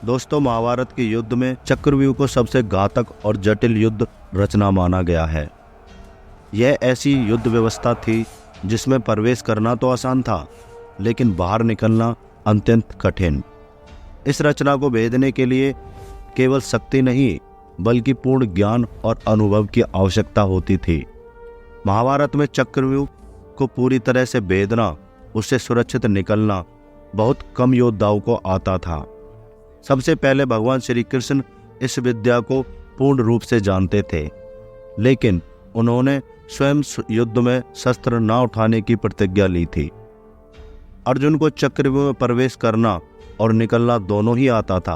दोस्तों, महाभारत के युद्ध में चक्रव्यूह को सबसे घातक और जटिल युद्ध रचना माना गया है। यह ऐसी युद्ध व्यवस्था थी जिसमें प्रवेश करना तो आसान था, लेकिन बाहर निकलना अत्यंत कठिन। इस रचना को भेदने के लिए केवल शक्ति नहीं, बल्कि पूर्ण ज्ञान और अनुभव की आवश्यकता होती थी। महाभारत में चक्रव्यूह को पूरी तरह से भेदना, उससे सुरक्षित निकलना बहुत कम योद्धाओं को आता था। सबसे पहले भगवान श्री कृष्ण इस विद्या को पूर्ण रूप से जानते थे, लेकिन उन्होंने स्वयं युद्ध में शस्त्र न उठाने की प्रतिज्ञा ली थी। अर्जुन को चक्रव्यूह में प्रवेश करना और निकलना दोनों ही आता था,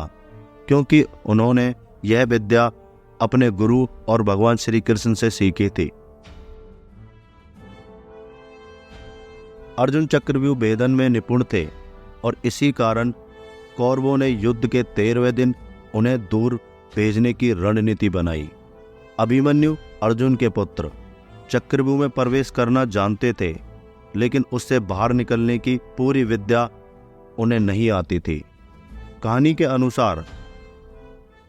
क्योंकि उन्होंने यह विद्या अपने गुरु और भगवान श्री कृष्ण से सीखी थी। अर्जुन चक्रव्यूह भेदन में निपुण थे और इसी कारण कौरवों ने युद्ध के 13वें दिन उन्हें दूर भेजने की रणनीति बनाई। अभिमन्यु, अर्जुन के पुत्र, चक्रव्यूह में प्रवेश करना जानते थे, लेकिन उससे बाहर निकलने की पूरी विद्या उन्हें नहीं आती थी। कहानी के अनुसार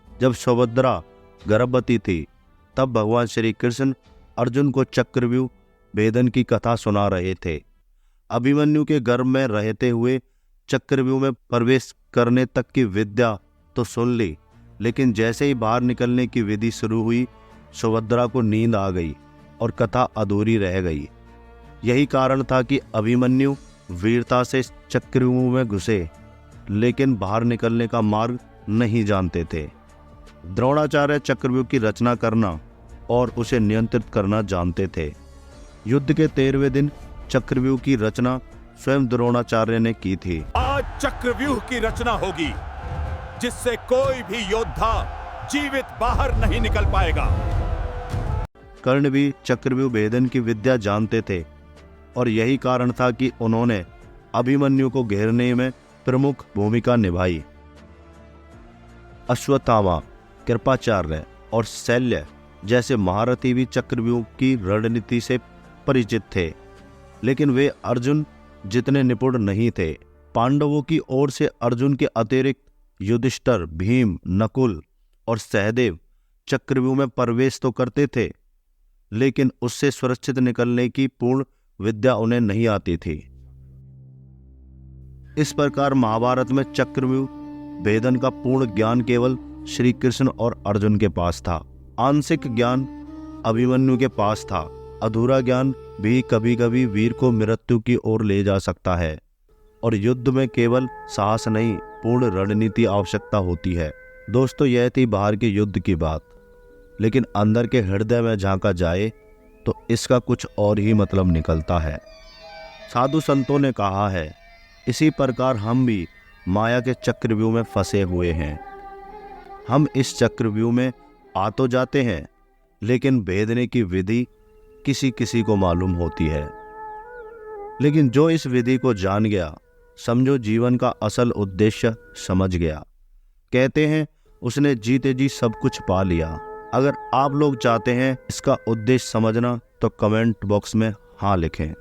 जब सुभद्रा गर्भवती थी, तब भगवान श्री कृष्ण अर्जुन को चक्रव्यूह भेदन की कथा सुना रहे थे। अभिमन्यु के गर्भ में रहते हुए चक्रव्यूह में प्रवेश करने तक की विद्या तो सुन ली, लेकिन जैसे ही बाहर निकलने की विधि शुरू हुई, सुभद्रा को नींद आ गई और कथा अधूरी रह गई। यही कारण था कि अभिमन्यु वीरता से चक्रव्यूह में घुसे, लेकिन बाहर निकलने का मार्ग नहीं जानते थे। द्रोणाचार्य चक्रव्यूह की रचना करना और उसे नियंत्रित करना जानते थे। युद्ध के 13वें दिन चक्रव्यूह की रचना स्वयं द्रोणाचार्य ने की थी। आज चक्रव्यूह की रचना होगी, जिससे कोई भी योद्धा जीवित बाहर नहीं निकल पाएगा। कर्ण भी चक्रव्यूह भेदन की विद्या जानते थे और यही कारण था कि उन्होंने अभिमन्यु को घेरने में प्रमुख भूमिका निभाई। अश्वत्थामा, कृपाचार्य और शल्य जैसे महारथी भी चक्रव्यूह की रणनीति से परिचित थे, लेकिन वे अर्जुन जितने निपुण नहीं थे। पांडवों की ओर से अर्जुन के अतिरिक्त युधिष्ठिर, भीम, नकुल और सहदेव चक्रव्यूह में प्रवेश तो करते थे, लेकिन उससे सुरक्षित निकलने की पूर्ण विद्या उन्हें नहीं आती थी। इस प्रकार महाभारत में चक्रव्यूह भेदन का पूर्ण ज्ञान केवल श्री कृष्ण और अर्जुन के पास था। आंशिक ज्ञान अभिमन्यु के पास था। अधूरा ज्ञान भी कभी कभी वीर को मृत्यु की ओर ले जा सकता है, और युद्ध में केवल साहस नहीं, पूर्ण रणनीति आवश्यकता होती है। दोस्तों, यह थी बाहर के युद्ध की बात, लेकिन अंदर के हृदय में झांका जाए तो इसका कुछ और ही मतलब निकलता है। साधु संतों ने कहा है, इसी प्रकार हम भी माया के चक्रव्यूह में फंसे हुए हैं। हम इस चक्रव्यूह में आ तो जाते हैं, लेकिन भेदने की विधि किसी किसी को मालूम होती है। लेकिन जो इस विधि को जान गया, समझो जीवन का असल उद्देश्य समझ गया। कहते हैं उसने जीते जी सब कुछ पा लिया। अगर आप लोग चाहते हैं इसका उद्देश्य समझना, तो कमेंट बॉक्स में हाँ लिखें।